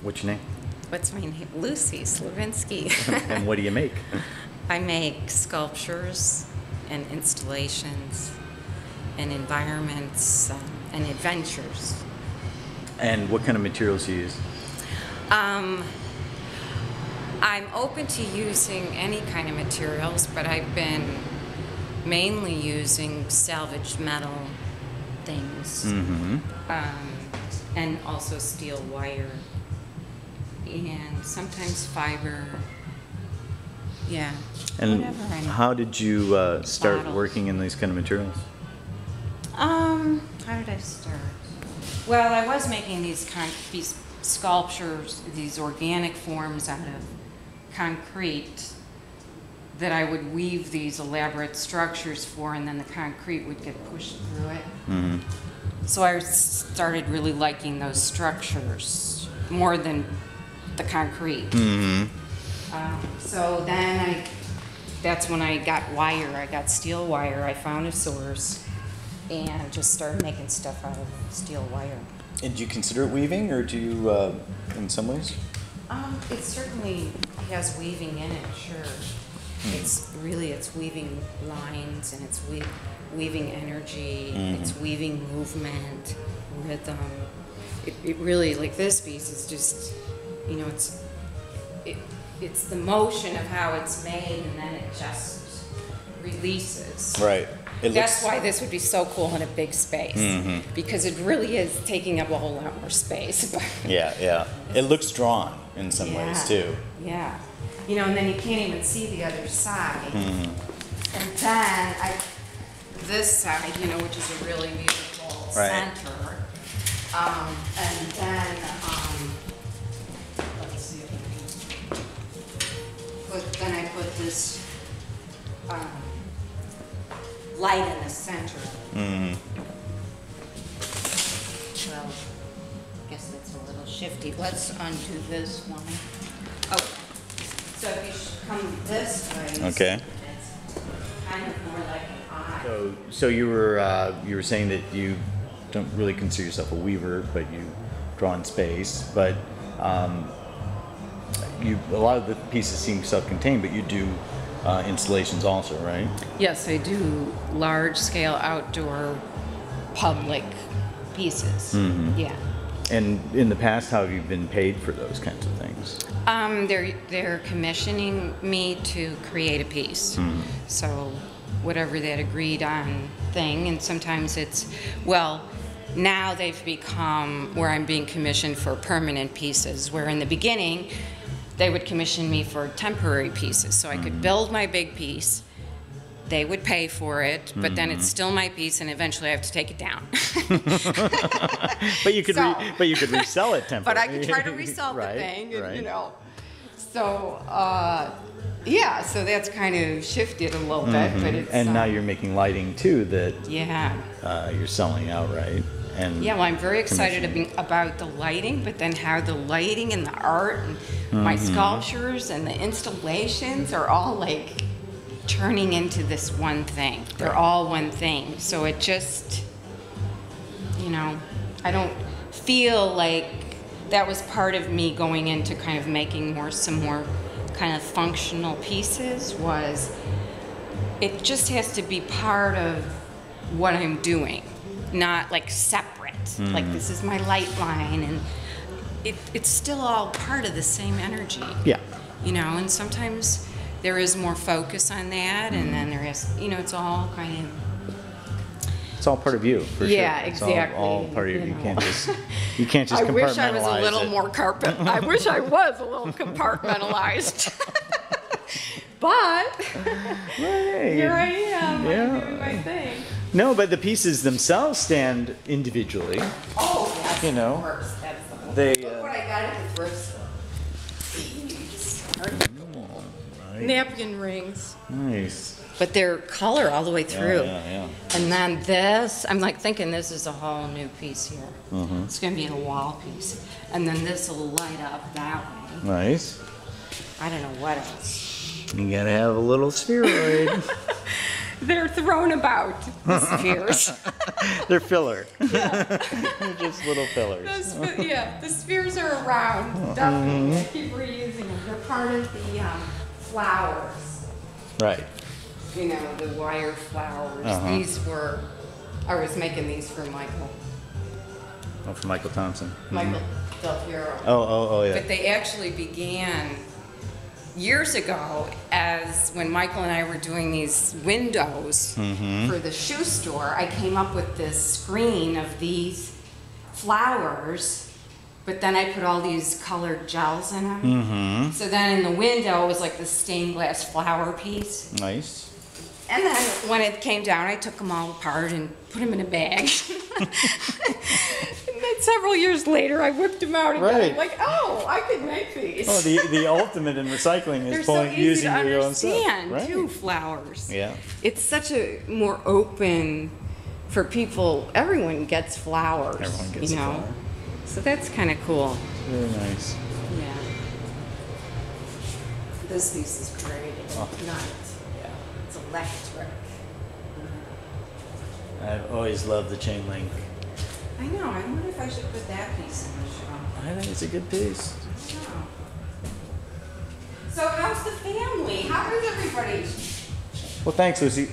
What's your name? What's my name? Lucy.Slivinsky. And what do you make? I make sculptures and installations and environments and adventures. And what kind of materials do you use? I'm open to using any kind of materials, but I've been mainly using salvaged metal things, and also steel wire, and sometimes fiber. Yeah. And how did you start working in these kind of materials? How did I start? Well, I was making these sculptures, these organic forms out of concrete that I would weave these elaborate structures for, and then the concrete would get pushed through it. So I started really liking those structures more than the concrete. So then that's when I got wire. I got steel wire. I found a source and just started making stuff out of steel wire. And do you consider it weaving, or do you, in some ways? It certainly has weaving in it, sure. It's weaving lines, and it's weaving energy, it's weaving movement, rhythm. It really, like this piece is just, you know, it's the motion of how it's made, and then it just releases. Right. That's why this would be so cool in a big space, because it really is taking up a whole lot more space. Yeah, yeah. It looks drawn in some ways too. Yeah. You know, and then you can't even see the other side. And then this side, you know, which is a really beautiful center. And then, let's see if I put this light in the center. Well, I guess that's a little shifty. Let's undo this one. Oh, so if you come this way, Okay. it's kind of more like an eye. So you were saying that you don't really consider yourself a weaver, but you draw in space. But a lot of the pieces seem self-contained, but you do installations also, right? Yes, I do large-scale outdoor public pieces. Yeah. And in the past, how have you been paid for those kinds of things? They're commissioning me to create a piece. So whatever that agreed on thing, and sometimes it's, well, now they've become where I'm being commissioned for permanent pieces, where in the beginning they would commission me for temporary pieces. So I could build my big piece, they would pay for it, but then it's still my piece, and eventually I have to take it down. But you could resell it temporarily. But I could try to resell the thing, and, you know. So yeah, so that's kind of shifted a little bit, but it's and now you're making lighting too that you're selling outright. And yeah, well, I'm very excited about the lighting, but then how the lighting and the art and my sculptures and the installations are all like turning into this one thing. They're all one thing. So it just, you know, I don't feel like that was part of me going into kind of making some more kind of functional pieces. Was it just has to be part of what I'm doing, not like separate. Like this is my light line, and it's still all part of the same energy. Yeah. You know, and sometimes there is more focus on that, and then there is, you know, it's all kind of. It's all part of you, for sure. Yeah, exactly. It's all part of you. You can't just compartmentalize I wish I was a little more I wish I was a little compartmentalized. But here I am. I'm doing my thing. No, but the pieces themselves stand individually. Oh, yes, you know, of course. That's the whole they. Look what I got at the thrift store. Right. Napkin rings. Nice. But they're color all the way through. Yeah. And then this, I'm like thinking this is a whole new piece here. It's going to be a wall piece. And then this will light up that way. Nice. I don't know what else. You gotta have a little spheroid. They're thrown about, the spheres. They're filler. They're just little fillers. Yeah, the spheres are around. Definitely, I keep reusing them. They're part of the flowers. Right. You know, the wire flowers. These were, I was making these for Michael. Oh, for Michael Thompson. Michael Del Piero. Oh, yeah. But they actually began years ago as when Michael and I were doing these windows for the shoe store. I came up with this screen of these flowers, but then I put all these colored gels in them. So then in the window it was like the stained glass flower piece. Nice. And then when it came down, I took them all apart and put them in a bag. And then several years later, I whipped them out again. Right. I'm like, oh, I could make these. Oh, the ultimate in recycling is They're so easy using to your own stuff. understand, Right. too, flowers. Yeah. It's such a more open for people. Everyone gets flowers. Everyone gets you a know? flower. So that's kind of cool. Very nice. Yeah. This piece is great. It's Oh. not. Yeah. It's electric. I've always loved the chain link. I know. I wonder if I should put that piece in the show. I think it's a good piece. Oh. So how's the family? How is everybody? Well, thanks, Lucy.